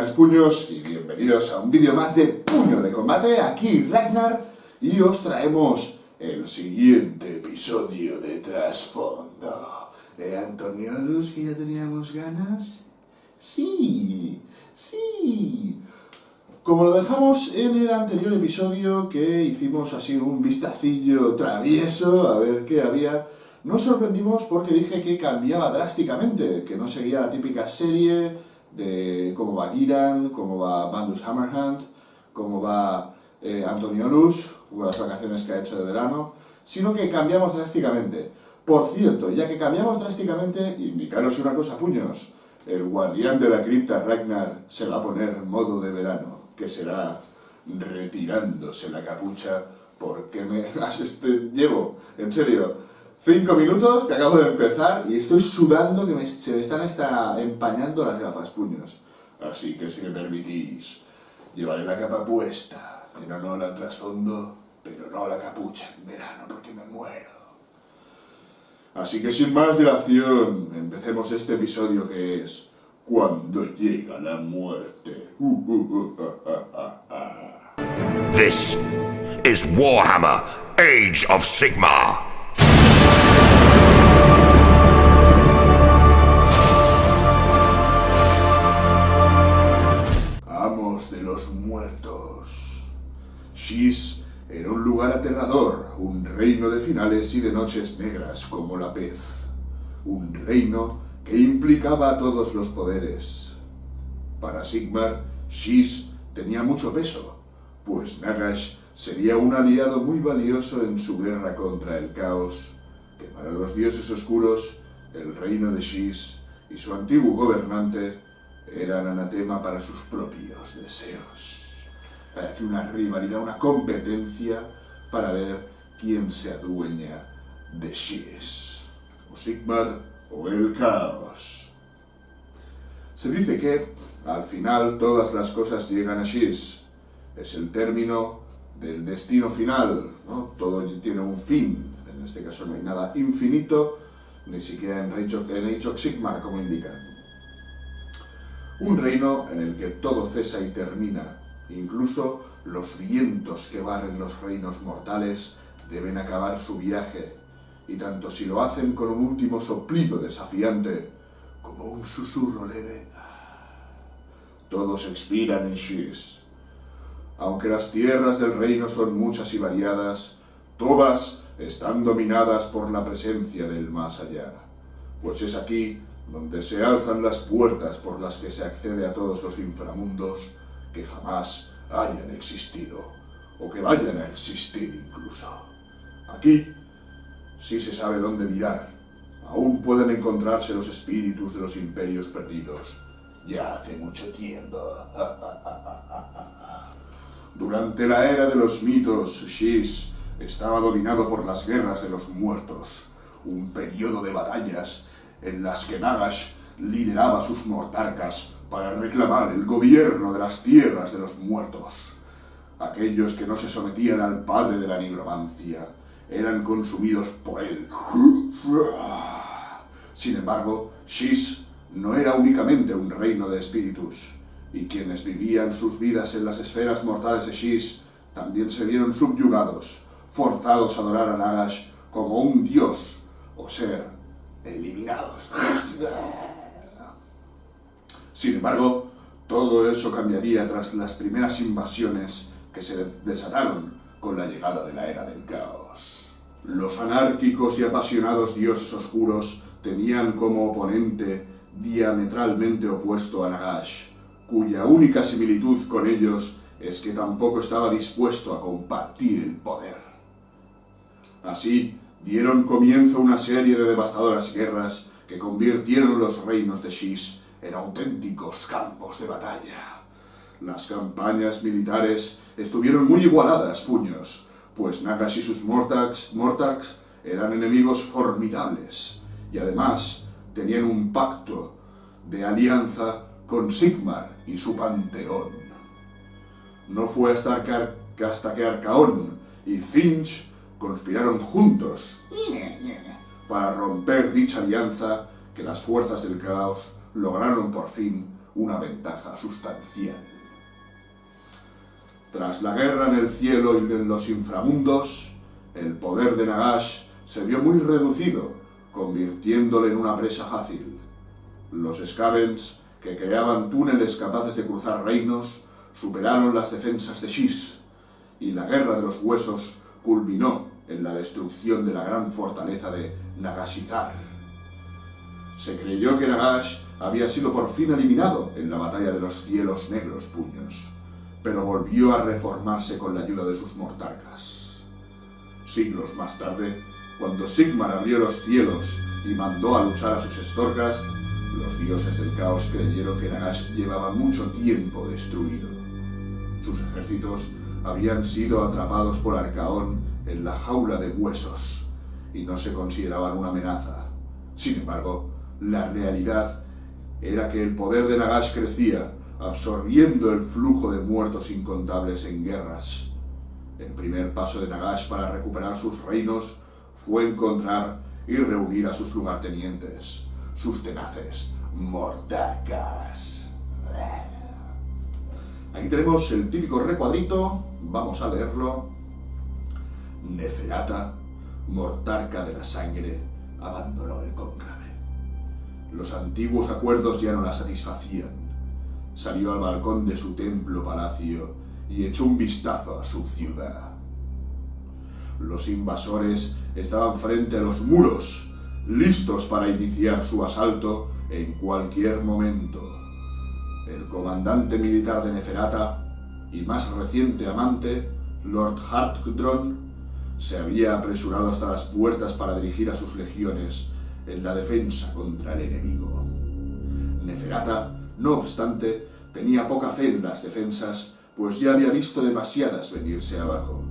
buenas puños y bienvenidos a un vídeo más de Puño de Combate, aquí Ragnar, y os traemos el siguiente episodio de Trasfondo. Antoniolus, que ya teníamos ganas. Sí. Como lo dejamos en el anterior episodio, que hicimos así un vistacillo travieso a ver qué había, nos sorprendimos porque dije que cambiaba drásticamente, que no seguía la típica serie de cómo va Giran, cómo va Bandus Hammerhand, cómo va Antoniolus, las vacaciones que ha hecho de verano, sino que cambiamos drásticamente. Por cierto, ya que cambiamos drásticamente, indicaros una cosa, puños, el guardián de la cripta Ragnar se va a poner modo de verano, que será retirándose la capucha, porque llevo, en serio, 5 minutos que acabo de empezar y estoy sudando que se me están empañando las gafas, puños. Así que si me permitís, llevaré la capa puesta, en honor al trasfondo, pero no la capucha en verano porque me muero. Así que sin más dilación, empecemos este episodio que es Cuando llega la muerte. This is Warhammer Age of Sigmar. Amos de los muertos. Shis era un lugar aterrador, un reino de finales y de noches negras como la pez. Un reino que implicaba a todos los poderes. Para Sigmar, Shis tenía mucho peso, pues Nagash sería un aliado muy valioso en su guerra contra el caos, que para los dioses oscuros, el reino de Shis y su antiguo gobernante eran anatema para sus propios deseos. Aquí una rivalidad, una competencia para ver quién se adueña de Shis, o Sigmar o el caos. Se dice que, al final, todas las cosas llegan a Shis. Es el término del destino final, ¿no? Todo tiene un fin. En este caso no hay nada infinito, ni siquiera en Age of Sigmar, como indican. Un reino en el que todo cesa y termina. Incluso los vientos que barren los reinos mortales deben acabar su viaje, y tanto si lo hacen con un último soplido desafiante, como un susurro leve, todos expiran en Shis. Aunque las tierras del reino son muchas y variadas, todas están dominadas por la presencia del más allá, pues es aquí donde se alzan las puertas por las que se accede a todos los inframundos que jamás hayan existido, o que vayan a existir incluso. Aquí sí se sabe dónde mirar. Aún pueden encontrarse los espíritus de los imperios perdidos, ya hace mucho tiempo. Durante la era de los mitos, Shis estaba dominado por las guerras de los muertos, un periodo de batallas en las que Nagash lideraba sus mortarcas para reclamar el gobierno de las tierras de los muertos. Aquellos que no se sometían al padre de la nigromancia eran consumidos por él. Sin embargo, Shis no era únicamente un reino de espíritus, y quienes vivían sus vidas en las esferas mortales de Shis también se vieron subyugados, forzados a adorar a Nagash como un dios o ser eliminados. Sin embargo, todo eso cambiaría tras las primeras invasiones que se desataron con la llegada de la Era del Caos. Los anárquicos y apasionados dioses oscuros tenían como oponente diametralmente opuesto a Nagash, cuya única similitud con ellos es que tampoco estaba dispuesto a compartir el poder. Así, dieron comienzo a una serie de devastadoras guerras que convirtieron los reinos de Shis en auténticos campos de batalla. Las campañas militares estuvieron muy igualadas, puños, pues Nagash y sus Mortarks eran enemigos formidables, y además tenían un pacto de alianza con Sigmar y su panteón. No fue hasta que Arcaón y Tzeentch conspiraron juntos para romper dicha alianza que las fuerzas del caos lograron por fin una ventaja sustancial. Tras la guerra en el cielo y en los inframundos, el poder de Nagash se vio muy reducido, convirtiéndole en una presa fácil. Los Skavens, que creaban túneles capaces de cruzar reinos, superaron las defensas de Shis, y la Guerra de los Huesos culminó en la destrucción de la gran fortaleza de Nagashizar. Se creyó que Nagash había sido por fin eliminado en la batalla de los cielos negros puños, pero volvió a reformarse con la ayuda de sus mortarcas. Siglos más tarde, cuando Sigmar abrió los cielos y mandó a luchar a sus Storkast, los dioses del caos creyeron que Nagash llevaba mucho tiempo destruido. Sus ejércitos habían sido atrapados por Arcaón en la jaula de huesos y no se consideraban una amenaza. Sin embargo, la realidad era que el poder de Nagash crecía, absorbiendo el flujo de muertos incontables en guerras. El primer paso de Nagash para recuperar sus reinos fue encontrar y reunir a sus lugartenientes, sus tenaces mortarcas. Aquí tenemos el típico recuadrito, vamos a leerlo. Neferata, mortarca de la sangre, abandonó el cónclave. Los antiguos acuerdos ya no la satisfacían. Salió al balcón de su templo-palacio y echó un vistazo a su ciudad. Los invasores estaban frente a los muros, listos para iniciar su asalto en cualquier momento. El comandante militar de Neferata y más reciente amante, Lord Hartdron, se había apresurado hasta las puertas para dirigir a sus legiones en la defensa contra el enemigo. Neferata, no obstante, tenía poca fe en las defensas, pues ya había visto demasiadas venirse abajo.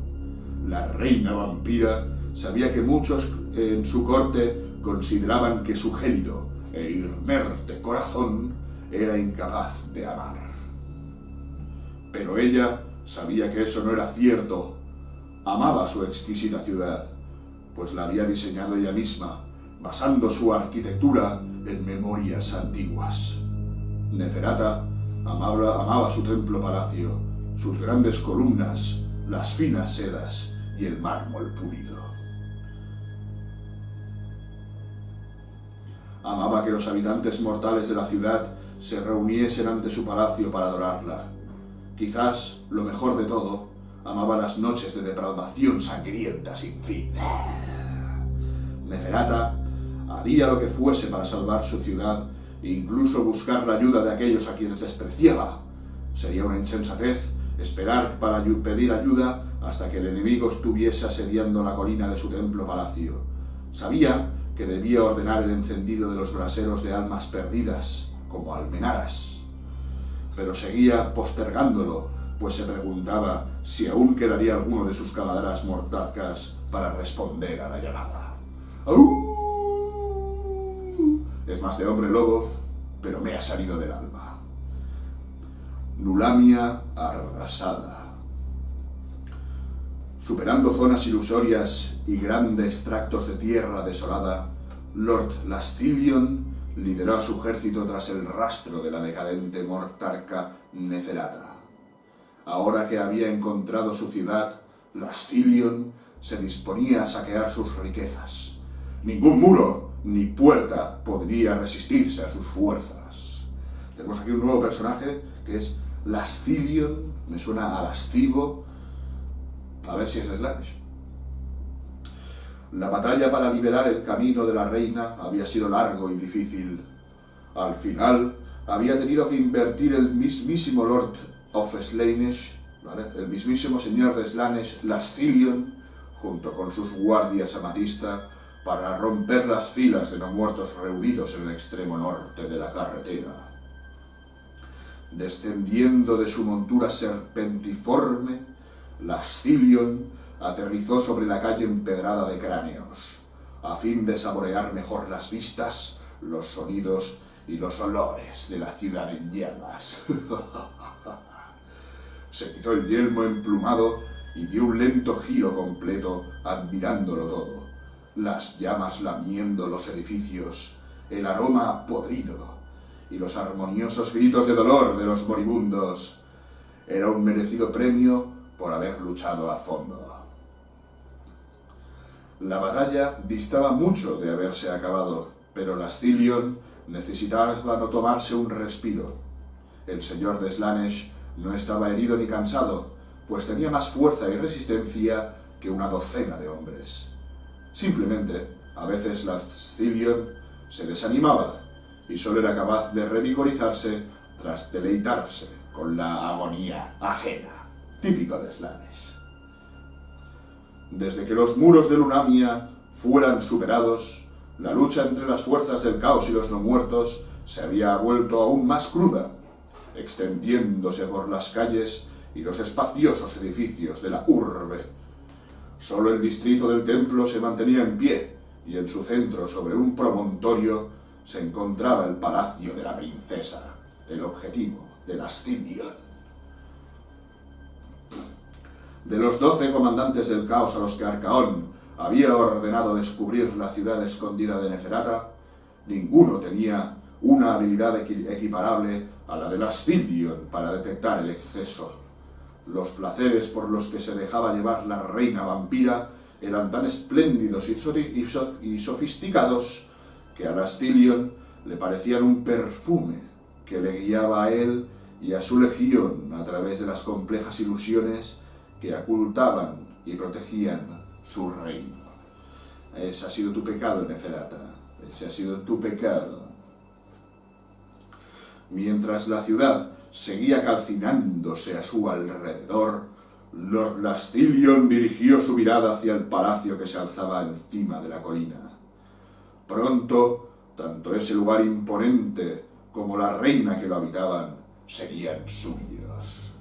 La reina vampira sabía que muchos en su corte consideraban que su gélido e inerte corazón era incapaz de amar. Pero ella sabía que eso no era cierto. Amaba su exquisita ciudad, pues la había diseñado ella misma, basando su arquitectura en memorias antiguas. Neferata amaba su templo-palacio, sus grandes columnas, las finas sedas y el mármol pulido. Amaba que los habitantes mortales de la ciudad se reuniesen ante su palacio para adorarla. Quizás, lo mejor de todo, amaba las noches de depravación sangrienta sin fin. Neferata haría lo que fuese para salvar su ciudad e incluso buscar la ayuda de aquellos a quienes despreciaba. Sería una insensatez esperar para pedir ayuda hasta que el enemigo estuviese asediando la colina de su templo-palacio. Sabía que debía ordenar el encendido de los braseros de almas perdidas, como almenaras. Pero seguía postergándolo, pues se preguntaba si aún quedaría alguno de sus camaderas mortarcas para responder a la llamada. ¡Au! Es más de hombre lobo, pero me ha salido del alma. Nulamia arrasada. Superando zonas ilusorias y grandes tractos de tierra desolada, Lord Lastilion lideró a su ejército tras el rastro de la decadente mortarca Neferata. Ahora que había encontrado su ciudad, Lastilion se disponía a saquear sus riquezas. Ningún muro ni puerta podría resistirse a sus fuerzas. Tenemos aquí un nuevo personaje que es Lastilion, me suena a lascivo, a ver si es de Slaanesh. La batalla para liberar el camino de la reina había sido largo y difícil. Al final, había tenido que invertir el mismísimo Lord of Slaanesh, ¿vale? El mismísimo señor de Slaanesh, Lastilion, junto con sus guardias amatista, para romper las filas de no muertos reunidos en el extremo norte de la carretera. Descendiendo de su montura serpentiforme, Lastilion aterrizó sobre la calle empedrada de cráneos, a fin de saborear mejor las vistas, los sonidos y los olores de la ciudad en llamas. Se quitó el yelmo emplumado y dio un lento giro completo, admirándolo todo. Las llamas lamiendo los edificios, el aroma podrido y los armoniosos gritos de dolor de los moribundos. Era un merecido premio por haber luchado a fondo. La batalla distaba mucho de haberse acabado, pero Lastilion necesitaba no tomarse un respiro. El señor de Slaanesh no estaba herido ni cansado, pues tenía más fuerza y resistencia que una docena de hombres. Simplemente, a veces Lastilion se desanimaba y solo era capaz de revigorizarse tras deleitarse con la agonía ajena, típico de Slaanesh. Desde que los muros de Lunamia fueran superados, la lucha entre las fuerzas del caos y los no muertos se había vuelto aún más cruda, extendiéndose por las calles y los espaciosos edificios de la urbe. Solo el distrito del templo se mantenía en pie, y en su centro, sobre un promontorio, se encontraba el palacio de la princesa, el objetivo de Lastilion. De los 12 comandantes del caos a los que Arcaón había ordenado descubrir la ciudad escondida de Neferata, ninguno tenía una habilidad equiparable a la de Lastilion para detectar el exceso. Los placeres por los que se dejaba llevar la reina vampira eran tan espléndidos y sofisticados que a Lastilion le parecían un perfume que le guiaba a él y a su legión a través de las complejas ilusiones que ocultaban y protegían su reino. Ese ha sido tu pecado, Neferata. Ese ha sido tu pecado. Mientras la ciudad seguía calcinándose a su alrededor, Lord Lastilion dirigió su mirada hacia el palacio que se alzaba encima de la colina. Pronto, tanto ese lugar imponente como la reina que lo habitaban serían suyos.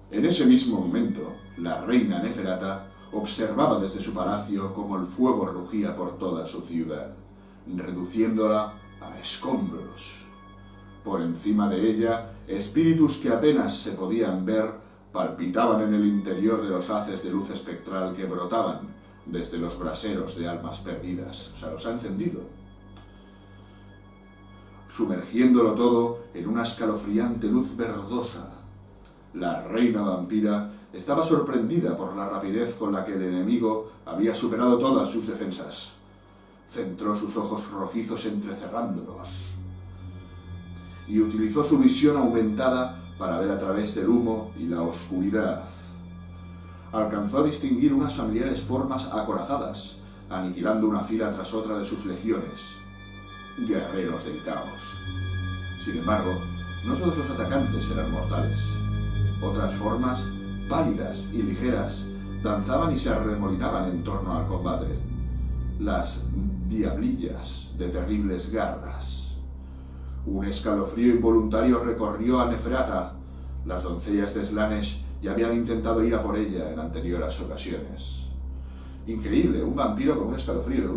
En ese mismo momento, la reina Neferata observaba desde su palacio cómo el fuego rugía por toda su ciudad, reduciéndola a escombros. Por encima de ella, espíritus que apenas se podían ver palpitaban en el interior de los haces de luz espectral que brotaban desde los braseros de almas perdidas. O sea, los ha encendido, sumergiéndolo todo en una escalofriante luz verdosa. La reina vampira estaba sorprendida por la rapidez con la que el enemigo había superado todas sus defensas. Centró sus ojos rojizos entrecerrándolos y utilizó su visión aumentada para ver a través del humo y la oscuridad. Alcanzó a distinguir unas familiares formas acorazadas, aniquilando una fila tras otra de sus legiones. Guerreros del caos. Sin embargo, no todos los atacantes eran mortales. Otras formas, pálidas y ligeras, danzaban y se arremolinaban en torno al combate. Las diablillas de terribles garras. Un escalofrío involuntario recorrió a Neferata. Las doncellas de Slaanesh ya habían intentado ir a por ella en anteriores ocasiones. Increíble, un vampiro con un escalofrío.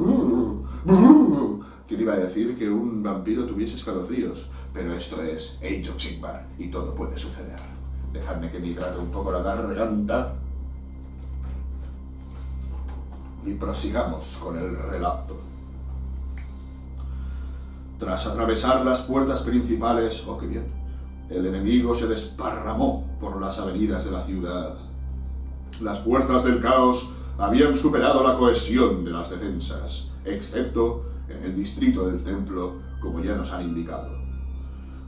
¿Quién iba a decir que un vampiro tuviese escalofríos? Pero esto es Age of Sigmar y todo puede suceder. Dejadme que me hidrate un poco la garganta y prosigamos con el relato. Tras atravesar las puertas principales, ¡oh, qué bien!, el enemigo se desparramó por las avenidas de la ciudad. Las fuerzas del caos habían superado la cohesión de las defensas, excepto en el distrito del templo, como ya nos han indicado.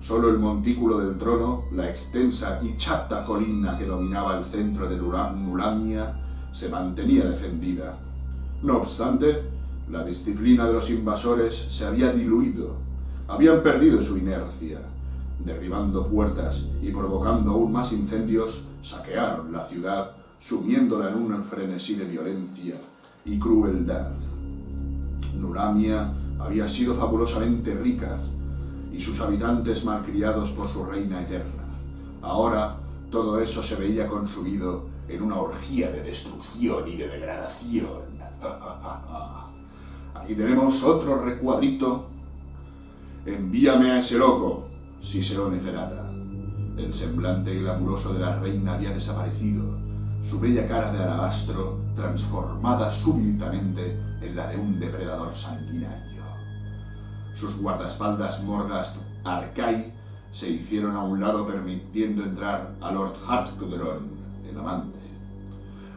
Solo el montículo del trono, la extensa y chata colina que dominaba el centro de Lunamia, se mantenía defendida. No obstante, la disciplina de los invasores se había diluido. Habían perdido su inercia. Derribando puertas y provocando aún más incendios, saquearon la ciudad, sumiéndola en un frenesí de violencia y crueldad. Lunamia había sido fabulosamente rica, y sus habitantes malcriados por su reina eterna. Ahora, todo eso se veía consumido en una orgía de destrucción y de degradación. Aquí tenemos otro recuadrito. Envíame a ese loco, siseó Neferata. El semblante glamuroso de la reina había desaparecido, su bella cara de alabastro transformada súbitamente en la de un depredador sanguinario. Sus guardaespaldas Morghast Arkai se hicieron a un lado permitiendo entrar a Lord Harkdron, el amante.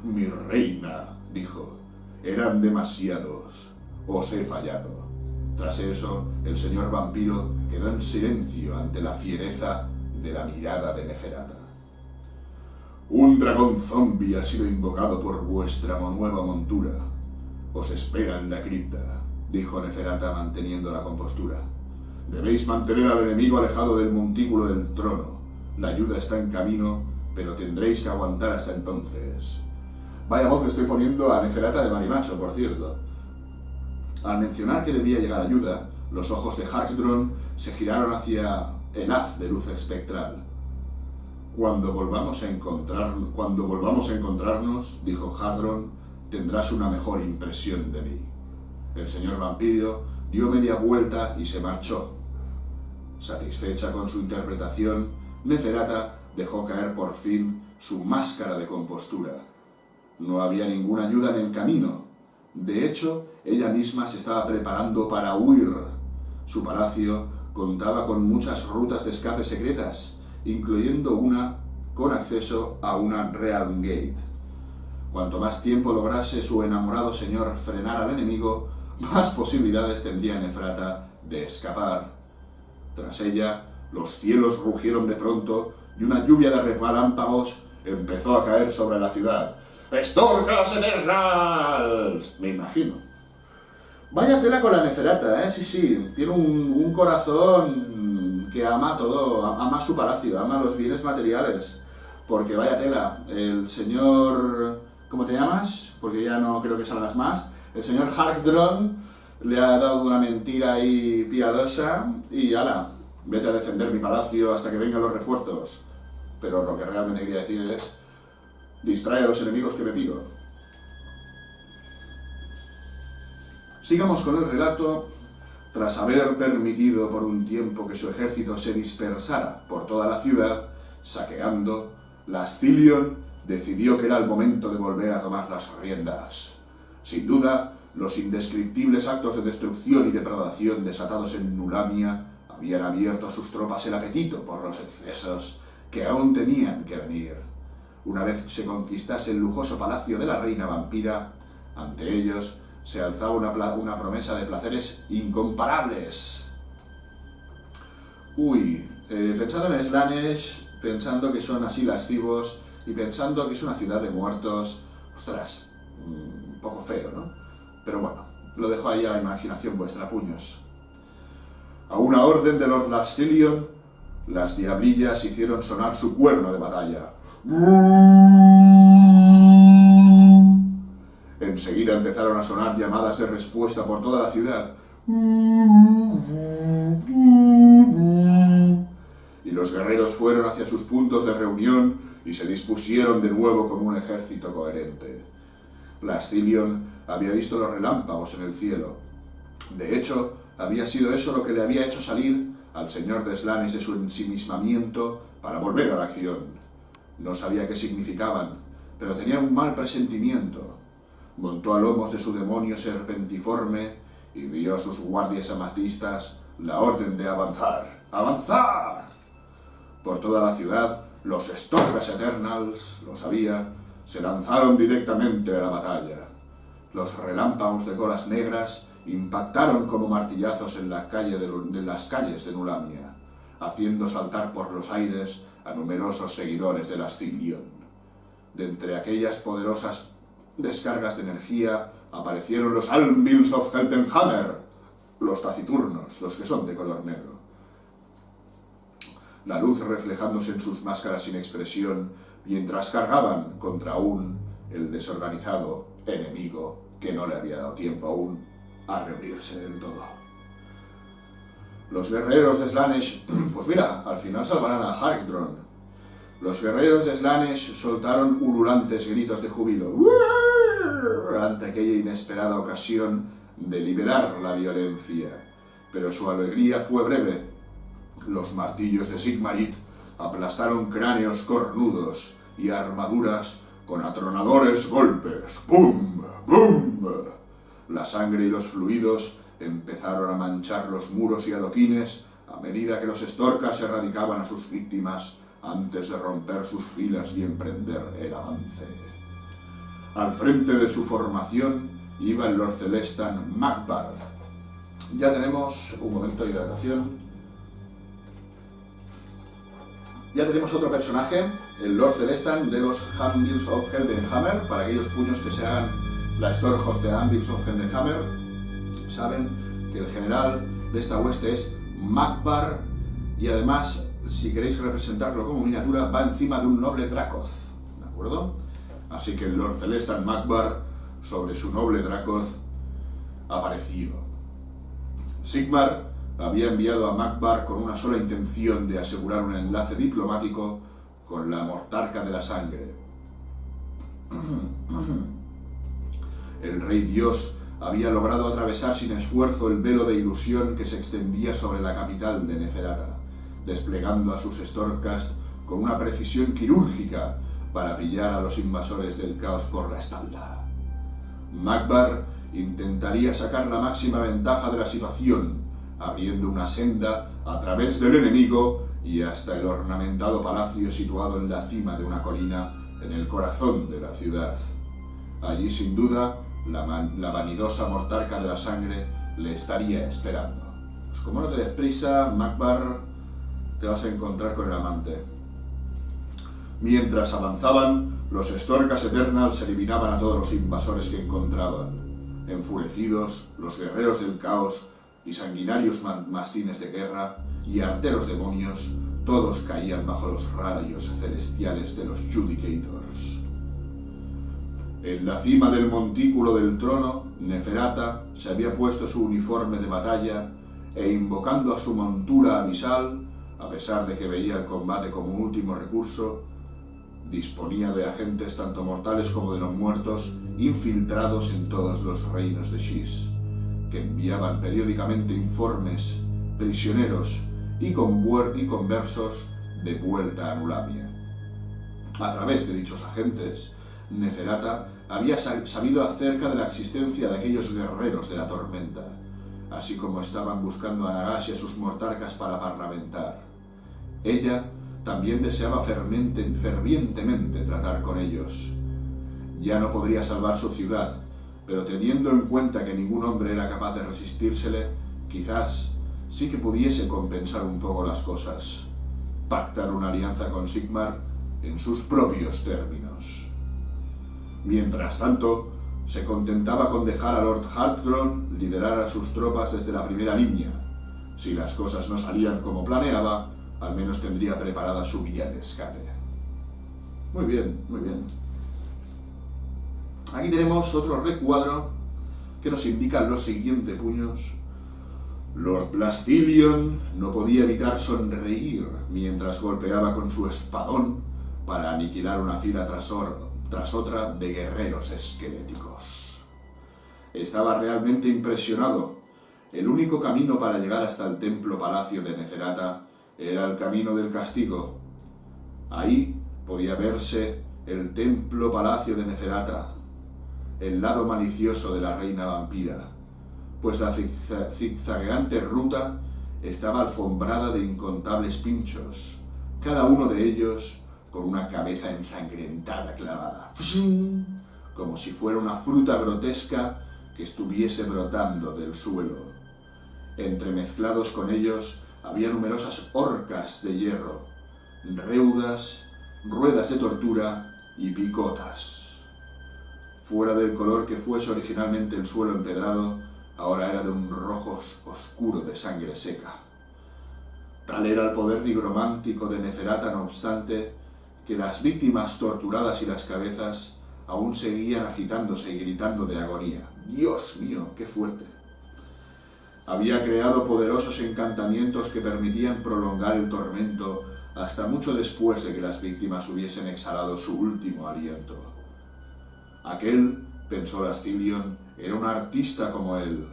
«Mi reina», dijo, «eran demasiados. Os he fallado». Tras eso, el señor vampiro quedó en silencio ante la fiereza de la mirada de Neferata. «Un dragón zombie ha sido invocado por vuestra nueva montura. Os espera en la cripta», dijo Neferata manteniendo la compostura. «Debéis mantener al enemigo alejado del montículo del trono. La ayuda está en camino, pero tendréis que aguantar hasta entonces». Vaya voz que estoy poniendo a Neferata de marimacho, por cierto. Al mencionar que debía llegar ayuda, los ojos de Harkdron se giraron hacia el haz de luz espectral. Cuando volvamos a encontrarnos, dijo Harkdron, tendrás una mejor impresión de mí. El señor vampiro dio media vuelta y se marchó. Satisfecha con su interpretación, Neferata dejó caer por fin su máscara de compostura. No había ninguna ayuda en el camino. De hecho, ella misma se estaba preparando para huir. Su palacio contaba con muchas rutas de escape secretas, incluyendo una con acceso a una Realm Gate. Cuanto más tiempo lograse su enamorado señor frenar al enemigo, más posibilidades tendría Neferata de escapar. Tras ella, los cielos rugieron de pronto y una lluvia de relámpagos empezó a caer sobre la ciudad. ¡Storkas Eternals! Me imagino. Vaya tela con la Neferata, sí. Tiene un corazón que ama todo, ama su palacio, ama los bienes materiales. Porque vaya tela, el señor... ¿Cómo te llamas? Porque ya no creo que salgas más. El señor Harkdron le ha dado una mentira ahí piadosa y ala, vete a defender mi palacio hasta que vengan los refuerzos. Pero lo que realmente quería decir es... distrae a los enemigos que me pido. Sigamos con el relato. Tras haber permitido por un tiempo que su ejército se dispersara por toda la ciudad, saqueando, Lastilion decidió que era el momento de volver a tomar las riendas. Sin duda, los indescriptibles actos de destrucción y depredación desatados en Nulamia habían abierto a sus tropas el apetito por los excesos que aún tenían que venir. Una vez se conquistase el lujoso palacio de la reina vampira, ante ellos se alzaba una promesa de placeres incomparables. Pensando en Slaanesh, pensando que son así lascivos y pensando que es una ciudad de muertos, ostras, un poco feo, ¿no? Pero bueno, lo dejo ahí a la imaginación vuestra, puños. A una orden de Lord Lastilion, las diablillas hicieron sonar su cuerno de batalla. Enseguida empezaron a sonar llamadas de respuesta por toda la ciudad. Y los guerreros fueron hacia sus puntos de reunión y se dispusieron de nuevo como un ejército coherente. Lastilion había visto los relámpagos en el cielo. De hecho, había sido eso lo que le había hecho salir al señor de Slaanesh de su ensimismamiento para volver a la acción. No sabía qué significaban, pero tenía un mal presentimiento. Montó a lomos de su demonio serpentiforme y dio a sus guardias amatistas la orden de avanzar. ¡Avanzar! Por toda la ciudad, los Storkas Eternals, lo sabía, se lanzaron directamente a la batalla. Los relámpagos de colas negras impactaron como martillazos en las calles de Nulamia, haciendo saltar por los aires a numerosos seguidores de Lastilion. De entre aquellas poderosas descargas de energía aparecieron los Anvils of Heltenhammer, los taciturnos, los que son de color negro. La luz reflejándose en sus máscaras sin expresión mientras cargaban contra el desorganizado enemigo que no le había dado tiempo aún a reunirse del todo. Los guerreros de Slaanesh, pues mira, al final salvarán a Harkdron. Los guerreros de Slaanesh soltaron ululantes gritos de júbilo ante aquella inesperada ocasión de liberar la violencia. Pero su alegría fue breve. Los martillos de Sigmarit aplastaron cráneos cornudos y armaduras con atronadores golpes. ¡Bum! ¡Bum! La sangre y los fluidos empezaron a manchar los muros y adoquines a medida que los Storkas erradicaban a sus víctimas antes de romper sus filas y emprender el avance. Al frente de su formación iba el Lord Celestan Magbar. Ya tenemos un momento de hidratación. Ya tenemos otro personaje, el Lord Celestan de los Anvils of Heldenhammer. Para aquellos puños que se hagan la Stormhost de Anvils of Heldenhammer, saben que el general de esta hueste es Magbar, y además, si queréis representarlo como miniatura, va encima de un noble Dracoth, ¿de acuerdo? Así que el Lord Celestan Magbar, sobre su noble Dracoth, apareció. Sigmar había enviado a Magbar con una sola intención de asegurar un enlace diplomático con la Mortarca de la Sangre. El Rey Dios había logrado atravesar sin esfuerzo el velo de ilusión que se extendía sobre la capital de Neferata, desplegando a sus Stormcast con una precisión quirúrgica para pillar a los invasores del caos por la espalda. Magbar intentaría sacar la máxima ventaja de la situación, abriendo una senda a través del enemigo y hasta el ornamentado palacio situado en la cima de una colina en el corazón de la ciudad. Allí, sin duda, la vanidosa Mortarca de la Sangre le estaría esperando. Pues como no te des prisa, Magbar, te vas a encontrar con el amante. Mientras avanzaban, los Storkas Eternals eliminaban a todos los invasores que encontraban. Enfurecidos, los guerreros del caos y sanguinarios mastines de guerra y arteros demonios, todos caían bajo los rayos celestiales de los Judicators. En la cima del montículo del trono, Neferata se había puesto su uniforme de batalla e, invocando a su montura abisal, a pesar de que veía el combate como un último recurso, disponía de agentes tanto mortales como de los muertos infiltrados en todos los reinos de Shis, que enviaban periódicamente informes, prisioneros y conversos de vuelta a Nulamia. A través de dichos agentes, Neferata había sabido acerca de la existencia de aquellos guerreros de la tormenta, así como estaban buscando a Nagash y a sus mortarcas para parlamentar. Ella también deseaba fervientemente tratar con ellos. Ya no podría salvar su ciudad, pero teniendo en cuenta que ningún hombre era capaz de resistírsele, quizás sí que pudiese compensar un poco las cosas, pactar una alianza con Sigmar en sus propios términos. Mientras tanto, se contentaba con dejar a Lord Hardgron liderar a sus tropas desde la primera línea. Si las cosas no salían como planeaba, al menos tendría preparada su vía de escape. Muy bien, muy bien. Aquí tenemos otro recuadro que nos indica los siguientes puños. Lord Lastilion no podía evitar sonreír mientras golpeaba con su espadón para aniquilar una fila tras otra de guerreros esqueléticos. Estaba realmente impresionado. El único camino para llegar hasta el templo palacio de Neferata era el camino del castigo. Ahí podía verse el templo palacio de Neferata, el lado malicioso de la reina vampira, pues la zigzagueante ruta estaba alfombrada de incontables pinchos, cada uno de ellos con una cabeza ensangrentada clavada, como si fuera una fruta grotesca que estuviese brotando del suelo. Entremezclados con ellos había numerosas horcas de hierro, reudas, ruedas de tortura y picotas. Fuera del color que fuese originalmente el suelo empedrado, ahora era de un rojo oscuro de sangre seca. Tal era el poder nigromántico de Neferata, no obstante, que las víctimas torturadas y las cabezas aún seguían agitándose y gritando de agonía. ¡Dios mío, qué fuerte! Había creado poderosos encantamientos que permitían prolongar el tormento hasta mucho después de que las víctimas hubiesen exhalado su último aliento. Aquel, pensó Lastilion, era un artista como él.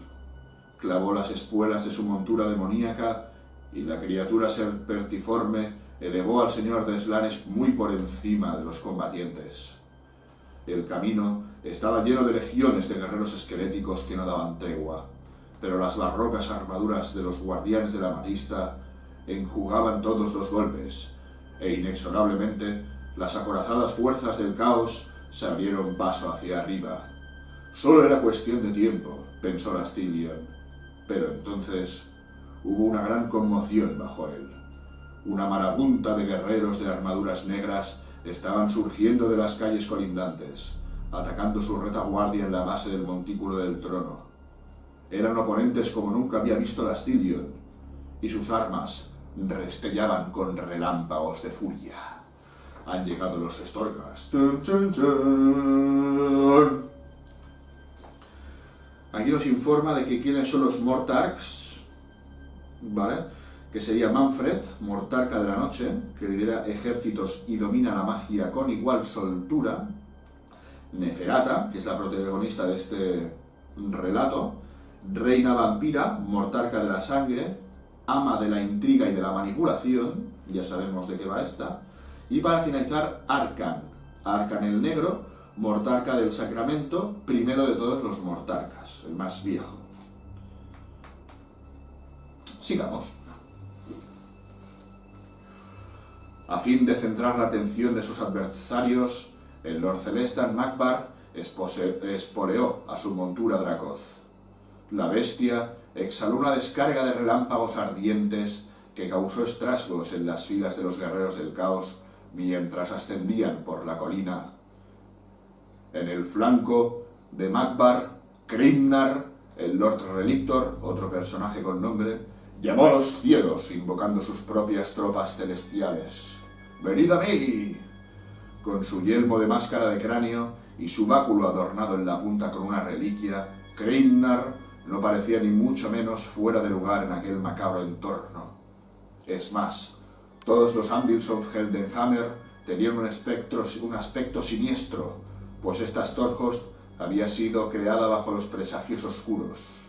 Clavó las espuelas de su montura demoníaca y la criatura serpentiforme elevó al señor de Slanesh muy por encima de los combatientes. El camino estaba lleno de legiones de guerreros esqueléticos que no daban tregua. pero las barrocas armaduras de los guardianes de la amatista enjugaban todos los golpes, e inexorablemente las acorazadas fuerzas del caos se abrieron paso hacia arriba. Solo era cuestión de tiempo, pensó Lastilion, pero entonces hubo una gran conmoción bajo él. Una marabunta de guerreros de armaduras negras estaban surgiendo de las calles colindantes, atacando su retaguardia en la base del montículo del trono. Eran oponentes como nunca había visto Lastilion, y sus armas restellaban con relámpagos de furia. Han llegado los Storkas. ¡Chun, chun, chun! Aquí nos informa de que quiénes son los Mortarks, ¿vale? Que sería Manfred, Mortarca de la Noche, que lidera ejércitos y domina la magia con igual soltura. Neferata, que es la protagonista de este relato. Reina Vampira, Mortarca de la Sangre, ama de la intriga y de la manipulación, ya sabemos de qué va esta. Y para finalizar, Arkan, Arkan el Negro, Mortarca del Sacramento, primero de todos los Mortarcas, el más viejo. Sigamos. A fin de centrar la atención de sus adversarios, el Lord Celestan Magbar espoleó a su montura Dracoth. La bestia exhaló una descarga de relámpagos ardientes que causó estragos en las filas de los guerreros del caos mientras ascendían por la colina. En el flanco de Magbar, Krimnar, el Lord Relictor, otro personaje con nombre, llamó a los cielos invocando sus propias tropas celestiales. ¡Venid a mí! Con su yelmo de máscara de cráneo y su báculo adornado en la punta con una reliquia, Krimnar no parecía ni mucho menos fuera de lugar en aquel macabro entorno. Es más, todos los Anvils of Heldenhammer tenían un aspecto siniestro, pues esta Stormhost había sido creada bajo los presagios oscuros.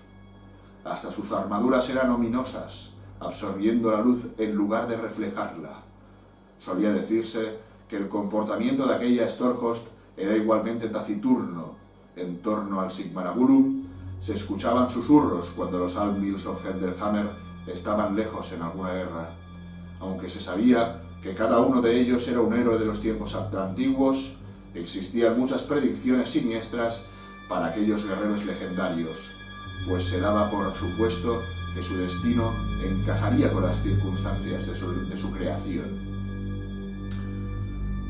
Hasta sus armaduras eran ominosas, absorbiendo la luz en lugar de reflejarla. Solía decirse que el comportamiento de aquella Stormhost era igualmente taciturno. En torno al Sigmarabulum se escuchaban susurros cuando los Anvils of Heldenhammer estaban lejos en alguna guerra. Aunque se sabía que cada uno de ellos era un héroe de los tiempos antiguos, existían muchas predicciones siniestras para aquellos guerreros legendarios, pues se daba por supuesto que su destino encajaría con las circunstancias de su creación.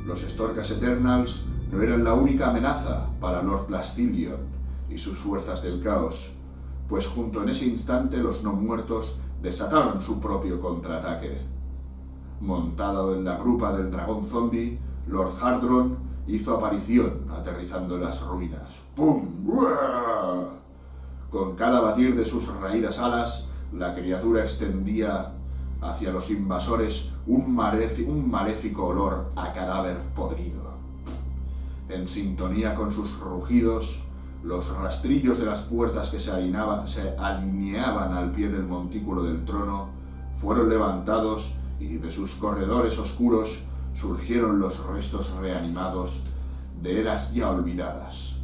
Los Storkas Eternals no eran la única amenaza para Lord Lastilion y sus fuerzas del caos, pues junto en ese instante los no muertos desataron su propio contraataque. Montado en la grupa del dragón zombie, Lord Hardron hizo aparición aterrizando en las ruinas. ¡Pum! ¡Uah! Con cada batir de sus raídas alas, la criatura extendía hacia los invasores un maléfico olor a cadáver podrido. En sintonía con sus rugidos, los rastrillos de las puertas que se alineaban al pie del montículo del trono fueron levantados y de sus corredores oscuros surgieron los restos reanimados de eras ya olvidadas,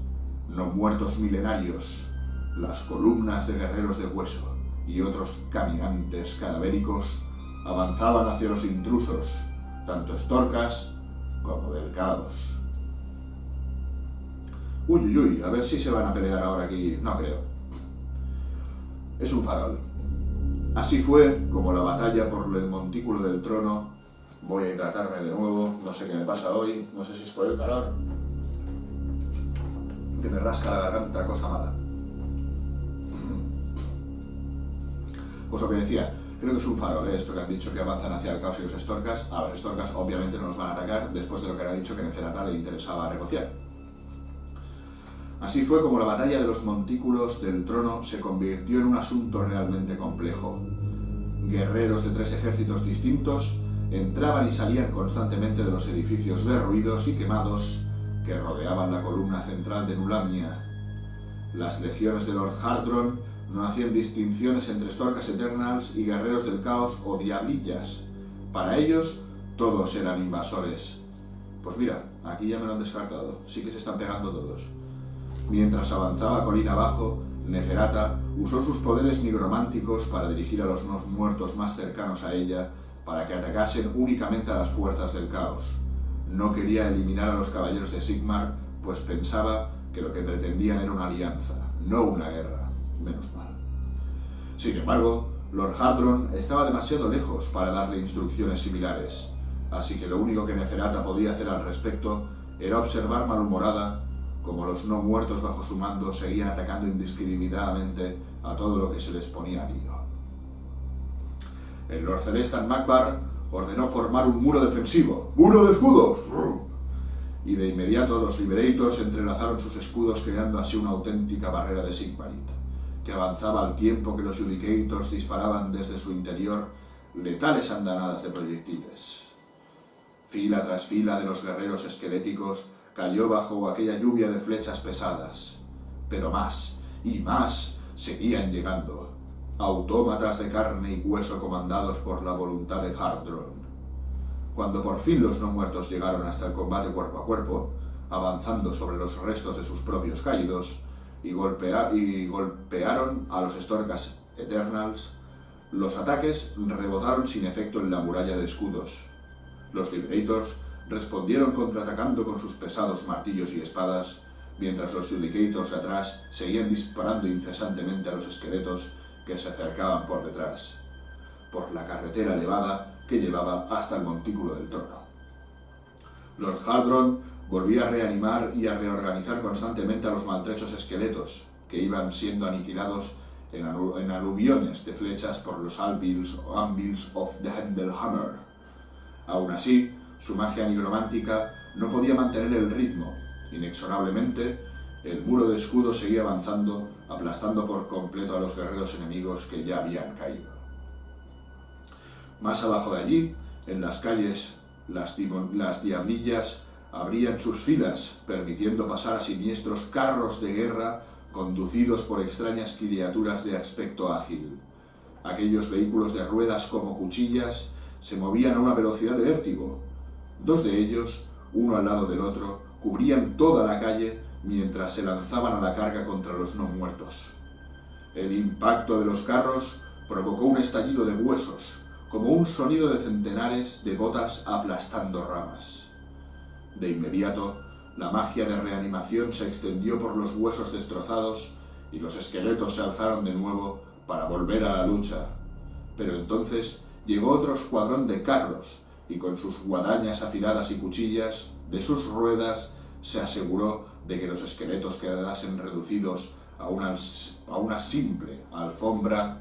no muertos milenarios, las columnas de guerreros de hueso y otros caminantes cadavéricos avanzaban hacia los intrusos, tanto Storkas como del caos. Uy, uy, uy, a ver si se van a pelear ahora aquí. No creo. Es un farol. Así fue como la batalla por el montículo del trono. Voy a hidratarme de nuevo. No sé qué me pasa hoy. No sé si es por el calor. Que me rasca la garganta, cosa mala. Pues lo que decía, creo que es un farol, esto que han dicho que avanzan hacia el caos y los Storkas. A los Storkas obviamente no nos van a atacar después de lo que han dicho que Neferata le interesaba negociar. Así fue como la batalla de los montículos del trono se convirtió en un asunto realmente complejo. Guerreros de 3 ejércitos distintos entraban y salían constantemente de los edificios derruidos y quemados que rodeaban la columna central de Nulamnia. Las legiones de Lord Hardron no hacían distinciones entre Storkas Eternals y guerreros del caos o diablillas. Para ellos, todos eran invasores. Pues mira, aquí ya me lo han descartado. Sí que se están pegando todos. Mientras avanzaba colina abajo, Neferata usó sus poderes nigrománticos para dirigir a los no muertos más cercanos a ella para que atacasen únicamente a las fuerzas del caos. No quería eliminar a los caballeros de Sigmar, pues pensaba que lo que pretendían era una alianza, no una guerra. Menos mal. Sin embargo, Lord Hardron estaba demasiado lejos para darle instrucciones similares, así que lo único que Neferata podía hacer al respecto era observar malhumorada como los no muertos bajo su mando seguían atacando indiscriminadamente a todo lo que se les ponía a tiro. El Lord Celestan Magbar ordenó formar un muro defensivo, ¡muro de escudos! Y de inmediato los Liberators entrelazaron sus escudos creando así una auténtica barrera de Sigmarit, que avanzaba al tiempo que los Judicators disparaban desde su interior letales andanadas de proyectiles. Fila tras fila de los guerreros esqueléticos cayó bajo aquella lluvia de flechas pesadas, pero más y más seguían llegando, autómatas de carne y hueso comandados por la voluntad de Hardron. Cuando por fin los no muertos llegaron hasta el combate cuerpo a cuerpo, avanzando sobre los restos de sus propios caídos, y golpearon a los Storkas Eternals, los ataques rebotaron sin efecto en la muralla de escudos. Los Liberators respondieron contraatacando con sus pesados martillos y espadas, mientras los Judicators de atrás seguían disparando incesantemente a los esqueletos que se acercaban por detrás, por la carretera elevada que llevaba hasta el montículo del trono. Lord Hardron volvía a reanimar y a reorganizar constantemente a los maltrechos esqueletos, que iban siendo aniquilados en aluviones de flechas por los Anvils of the Hendelhammer. Aún así, su magia nigromántica no podía mantener el ritmo. Inexorablemente, el muro de escudo seguía avanzando, aplastando por completo a los guerreros enemigos que ya habían caído. Más abajo de allí, en las calles, las diablillas abrían sus filas, permitiendo pasar a siniestros carros de guerra conducidos por extrañas criaturas de aspecto ágil. Aquellos vehículos de ruedas como cuchillas se movían a una velocidad de vértigo. Dos de ellos, uno al lado del otro, cubrían toda la calle mientras se lanzaban a la carga contra los no muertos. El impacto de los carros provocó un estallido de huesos, como un sonido de centenares de botas aplastando ramas. De inmediato, la magia de reanimación se extendió por los huesos destrozados y los esqueletos se alzaron de nuevo para volver a la lucha. Pero entonces llegó otro escuadrón de carros y con sus guadañas afiladas y cuchillas de sus ruedas se aseguró de que los esqueletos quedasen reducidos a una simple alfombra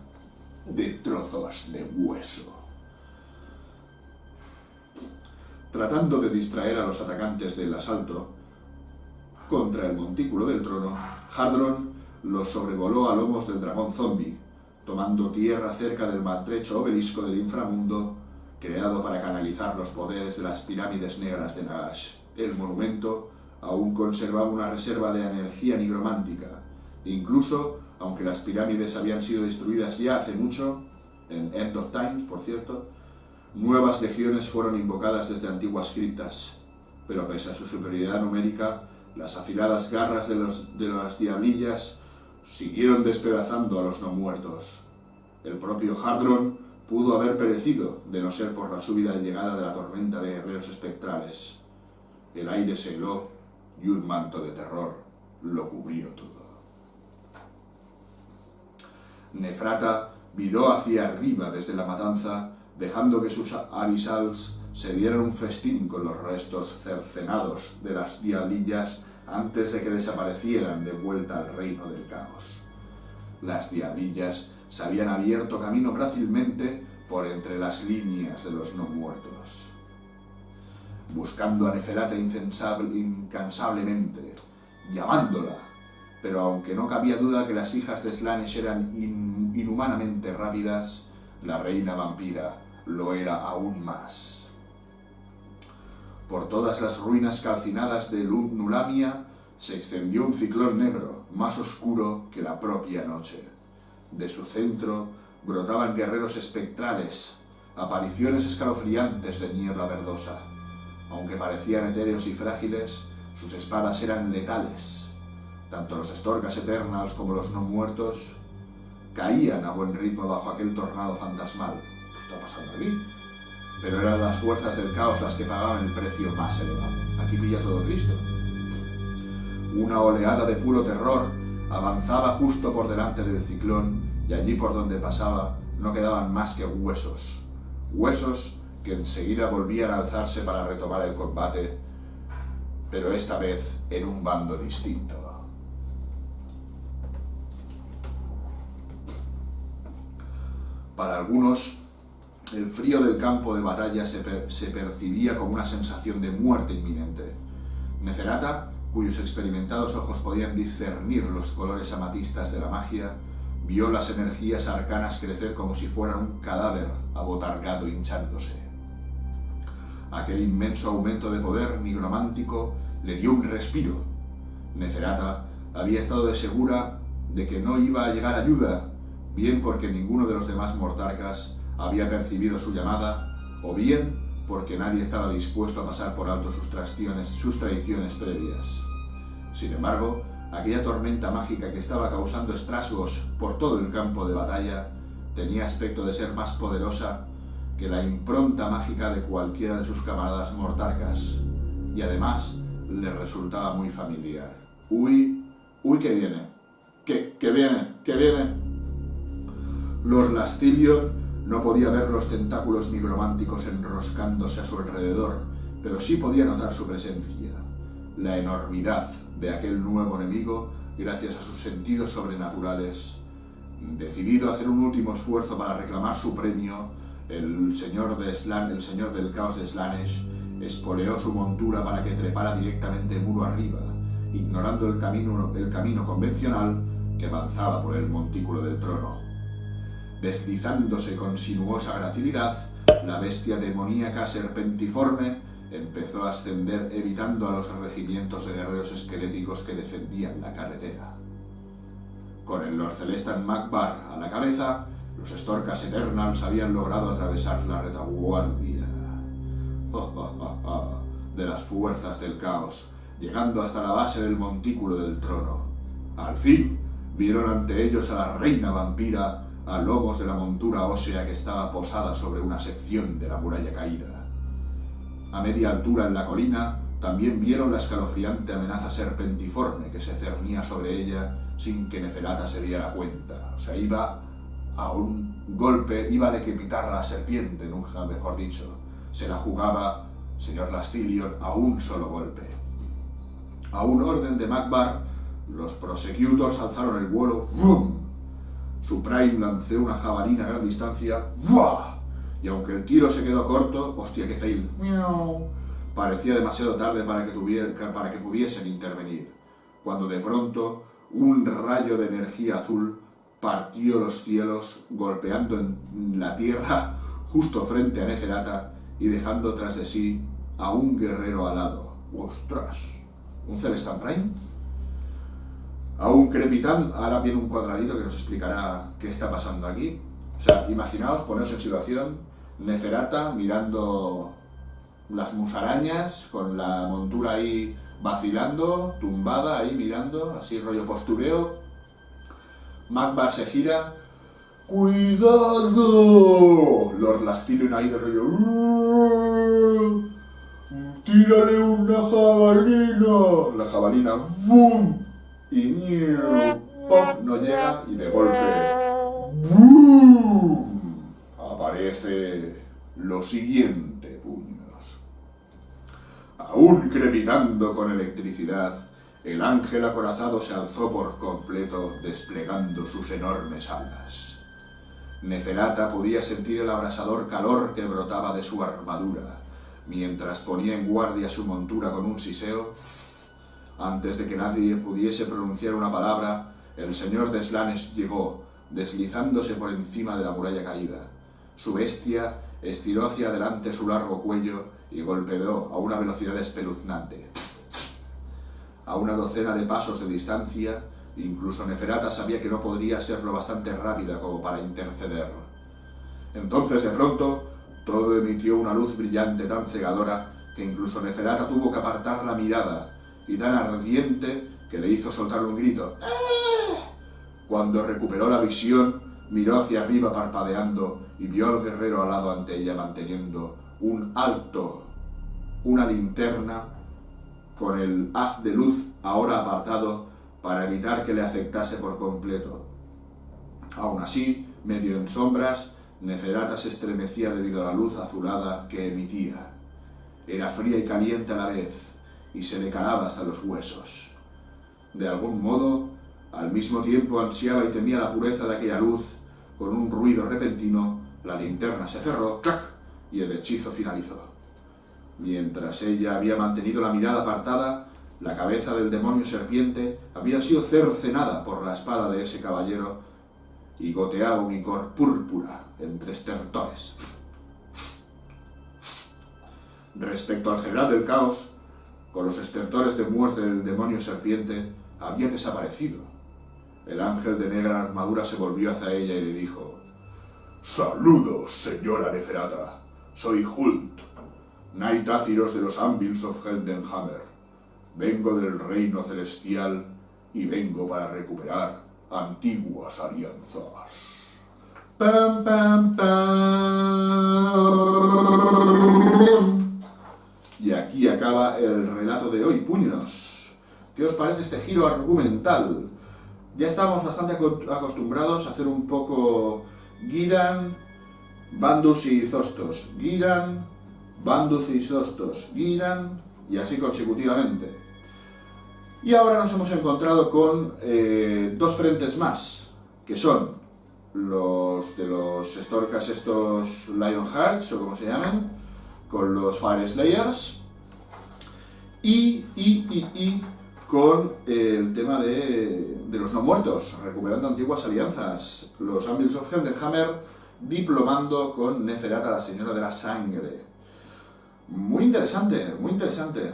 de trozos de hueso. Tratando de distraer a los atacantes del asalto contra el montículo del trono, Hardron los sobrevoló a lomos del dragón zombie, tomando tierra cerca del maltrecho obelisco del inframundo creado para canalizar los poderes de las pirámides negras de Nagash. El monumento aún conservaba una reserva de energía nigromántica, incluso aunque las pirámides habían sido destruidas ya hace mucho, en End of Times, por cierto. Nuevas legiones fueron invocadas desde antiguas criptas, pero pese a su superioridad numérica, las afiladas garras de las diablillas siguieron despedazando a los no muertos. El propio Hardron pudo haber perecido de no ser por la súbita llegada de la tormenta de guerreros espectrales. El aire se heló y un manto de terror lo cubrió todo. Nefrata viró hacia arriba desde la matanza, dejando que sus avisals se dieran un festín con los restos cercenados de las diablillas antes de que desaparecieran de vuelta al reino del caos. Las diablillas se habían abierto camino grácilmente por entre las líneas de los no muertos, buscando a Neferata incansablemente, llamándola, pero aunque no cabía duda que las hijas de Slaanesh eran inhumanamente rápidas, la reina vampira lo era aún más. Por todas las ruinas calcinadas de Nulamia se extendió un ciclón negro, más oscuro que la propia noche. De su centro brotaban guerreros espectrales, apariciones escalofriantes de niebla verdosa. Aunque parecían etéreos y frágiles, sus espadas eran letales. Tanto los Storkas Eternals como los no muertos caían a buen ritmo bajo aquel tornado fantasmal. ¿Qué está pasando aquí? Pero eran las fuerzas del caos las que pagaban el precio más elevado. Aquí pilla todo Cristo. Una oleada de puro terror avanzaba justo por delante del ciclón y allí por donde pasaba no quedaban más que huesos. Huesos que enseguida volvían a alzarse para retomar el combate, pero esta vez en un bando distinto. Para algunos, el frío del campo de batalla se percibía como una sensación de muerte inminente. Neferata, cuyos experimentados ojos podían discernir los colores amatistas de la magia, vio las energías arcanas crecer como si fueran un cadáver abotargado hinchándose. Aquel inmenso aumento de poder nigromántico le dio un respiro. Neferata había estado de segura de que no iba a llegar ayuda, bien porque ninguno de los demás mortarcas había percibido su llamada, o bien porque nadie estaba dispuesto a pasar por alto sus traiciones previas. Sin embargo, aquella tormenta mágica que estaba causando estragos por todo el campo de batalla tenía aspecto de ser más poderosa que la impronta mágica de cualquiera de sus camaradas mortarcas, y además le resultaba muy familiar. ¡Uy, que viene! ¡Que viene! Lord Lastilion no podía ver los tentáculos nigrománticos enroscándose a su alrededor, pero sí podía notar su presencia, la enormidad de aquel nuevo enemigo gracias a sus sentidos sobrenaturales. Decidido a hacer un último esfuerzo para reclamar su premio, el señor del caos de Slaanesh espoleó su montura para que trepara directamente muro arriba, ignorando el camino convencional que avanzaba por el montículo del trono. Deslizándose con sinuosa gracilidad, la bestia demoníaca serpentiforme empezó a ascender evitando a los regimientos de guerreros esqueléticos que defendían la carretera. Con el Lord Celestan Magbar a la cabeza, los Storkas Eternals habían logrado atravesar la retaguardia de las fuerzas del caos, llegando hasta la base del montículo del trono. Al fin, vieron ante ellos a la reina vampira a lomos de la montura ósea que estaba posada sobre una sección de la muralla caída. A media altura en la colina, también vieron la escalofriante amenaza serpentiforme que se cernía sobre ella sin que Neferata se diera cuenta. O sea, iba a un golpe, iba a decapitar a la serpiente, nunca mejor dicho. Se la jugaba, señor Lastilion, a un solo golpe. A un orden de Magbar, los Prosecutors alzaron el vuelo. ¡Vum! Su Prime lanzó una jabalina a gran distancia. ¡Buah! Y aunque el tiro se quedó corto, ¡hostia, qué fail! ¡Miau! Parecía demasiado tarde para que pudiesen intervenir, cuando de pronto un rayo de energía azul partió los cielos, golpeando en la tierra justo frente a Neferata y dejando tras de sí a un guerrero alado. ¡Ostras! ¿Un Celestan Prime? Aún crepitando, ahora viene un cuadradito que nos explicará qué está pasando aquí. O sea, imaginaos, poneros en situación, Neferata mirando las musarañas, con la montura ahí vacilando, tumbada ahí mirando, así rollo postureo. Magbar se gira. ¡Cuidado! Lord Lastilion ahí de rollo. ¡Tírale una jabalina! La jabalina, ¡bum! Y ¡pop! No llega y de golpe ¡boom! Aparece lo siguiente, puños. Aún crepitando con electricidad, el ángel acorazado se alzó por completo, desplegando sus enormes alas. Neferata podía sentir el abrasador calor que brotaba de su armadura, mientras ponía en guardia su montura con un siseo. Antes de que nadie pudiese pronunciar una palabra, el señor de Slaanesh llegó, deslizándose por encima de la muralla caída. Su bestia estiró hacia adelante su largo cuello y golpeó a una velocidad espeluznante. A una docena de pasos de distancia, incluso Neferata sabía que no podría ser lo bastante rápida como para interceder. Entonces, de pronto, todo emitió una luz brillante tan cegadora que incluso Neferata tuvo que apartar la mirada, y tan ardiente que le hizo soltar un grito. Cuando recuperó la visión, miró hacia arriba parpadeando y vio al guerrero alado ante ella manteniendo un alto, una linterna con el haz de luz ahora apartado para evitar que le afectase por completo. Aún así, medio en sombras, Neferata se estremecía debido a la luz azulada que emitía. Era fría y caliente a la vez, y se le calaba hasta los huesos. De algún modo, al mismo tiempo ansiaba y temía la pureza de aquella luz. Con un ruido repentino, la linterna se cerró, ¡clac!, y el hechizo finalizó. Mientras ella había mantenido la mirada apartada, la cabeza del demonio serpiente había sido cercenada por la espada de ese caballero y goteaba un licor púrpura entre estertores. Respecto al general del caos, con los estertores de muerte del demonio serpiente, había desaparecido. El ángel de negra armadura se volvió hacia ella y le dijo: «Saludos, señora Neferata. Soy Hult, Knight Aziros de los Anvils of Heldenhammer. Vengo del reino celestial y vengo para recuperar antiguas alianzas». ¡Pam, pam, pam! Y aquí acaba el relato de hoy, puños. ¿Qué os parece este giro argumental? Ya estamos bastante acostumbrados a hacer un poco Giran, Bandus y Zostos, Giran, Bandus y Zostos, Giran, y así consecutivamente. Y ahora nos hemos encontrado con dos frentes más, que son los de los Storkas, estos Lionhearts, o como se llaman, con los Fire Slayers, y con el tema de los no muertos, recuperando antiguas alianzas, los Anvils of Heldenhammer diplomando con Neferata, la señora de la sangre. Muy interesante, muy interesante.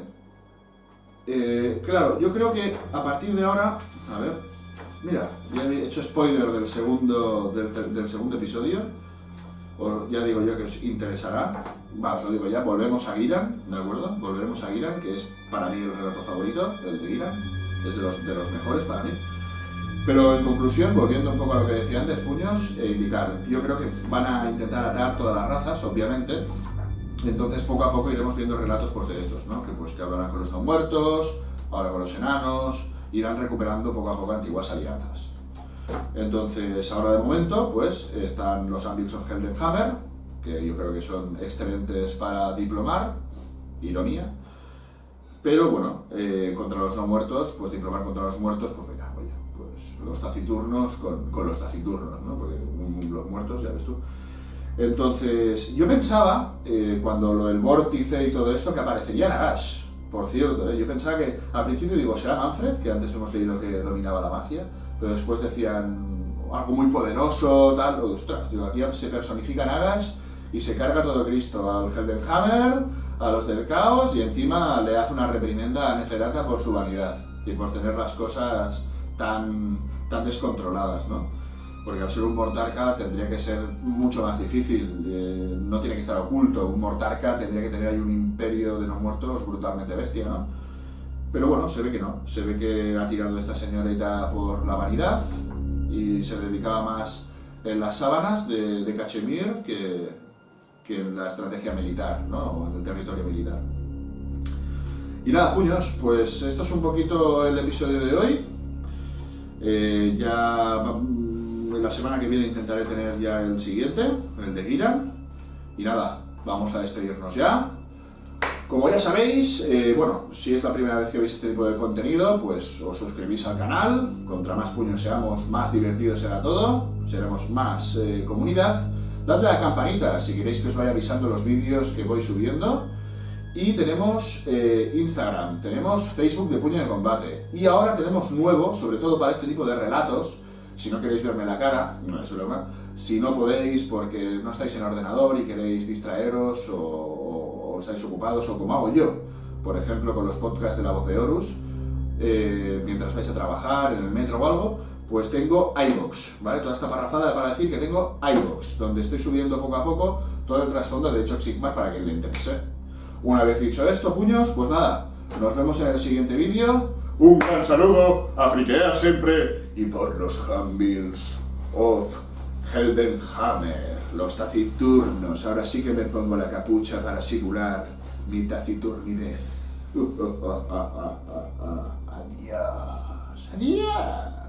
Claro, yo creo que a partir de ahora, a ver, mira, ya he hecho spoiler del segundo episodio, ya digo yo que os interesará. Os lo digo ya, volvemos a Giran, ¿de acuerdo? Volveremos a Giran, que es para mí el relato favorito, el de Giran, es de los mejores para mí. Pero en conclusión, volviendo un poco a lo que decía antes, puños, indicar, yo creo que van a intentar atar todas las razas, obviamente. Entonces poco a poco iremos viendo relatos pues, de estos, ¿no? Que hablarán con los no muertos, ahora con los enanos, irán recuperando poco a poco antiguas alianzas. Entonces, ahora de momento, pues están los Anvils of Heldenhammer, que yo creo que son excelentes para diplomar, ironía, pero bueno, contra los no muertos, pues diplomar contra los muertos, pues venga, oye, pues los taciturnos con los taciturnos, ¿no? Porque los muertos, ya ves tú. Entonces, yo pensaba, cuando lo del vórtice y todo esto, que aparecería Nagash, por cierto, yo pensaba que, al principio digo, será Manfred, que antes hemos leído que dominaba la magia, pero después decían algo muy poderoso, tal, ostras, digo, aquí se personifica Nagash y se carga todo Cristo, al Heldenhammer, a los del caos, y encima le hace una reprimenda a Neferata por su vanidad y por tener las cosas tan descontroladas, ¿no? Porque al ser un Mortarka tendría que ser mucho más difícil, no tiene que estar oculto, un Mortarka tendría que tener ahí un imperio de no muertos brutalmente bestia, ¿no? Pero bueno, se ve que no, se ve que ha tirado esta señorita por la vanidad y se dedicaba más en las sábanas de Cachemir que en la estrategia militar, ¿no? O en el territorio militar. Y nada, puños, pues esto es un poquito el episodio de hoy. Ya la semana que viene intentaré tener ya el siguiente, el de Giran. Y nada, vamos a despedirnos ya. Como ya sabéis, bueno, si es la primera vez que veis este tipo de contenido, pues os suscribís al canal. Contra más puños seamos, más divertido será todo. Seremos más comunidad. Dadle a la campanita si queréis que os vaya avisando los vídeos que voy subiendo. Y tenemos Instagram, tenemos Facebook de Puño de Combate. Y ahora tenemos nuevo, sobre todo para este tipo de relatos. Si no queréis verme la cara, no es broma. Si no podéis porque no estáis en ordenador y queréis distraeros o estáis ocupados, o como hago yo, por ejemplo con los podcasts de La Voz de Horus, mientras vais a trabajar en el metro o algo, pues tengo iVoox, ¿vale? Toda esta parrafada para decir que tengo iVoox, donde estoy subiendo poco a poco todo el trasfondo de Age of Sigmar para que le interese. Una vez dicho esto, puños, pues nada, nos vemos en el siguiente vídeo. Un gran saludo, a friquear siempre y por los Humbills of Heldenhammer, los taciturnos. Ahora sí que me pongo la capucha para simular mi taciturnidez. Adiós. Adiós.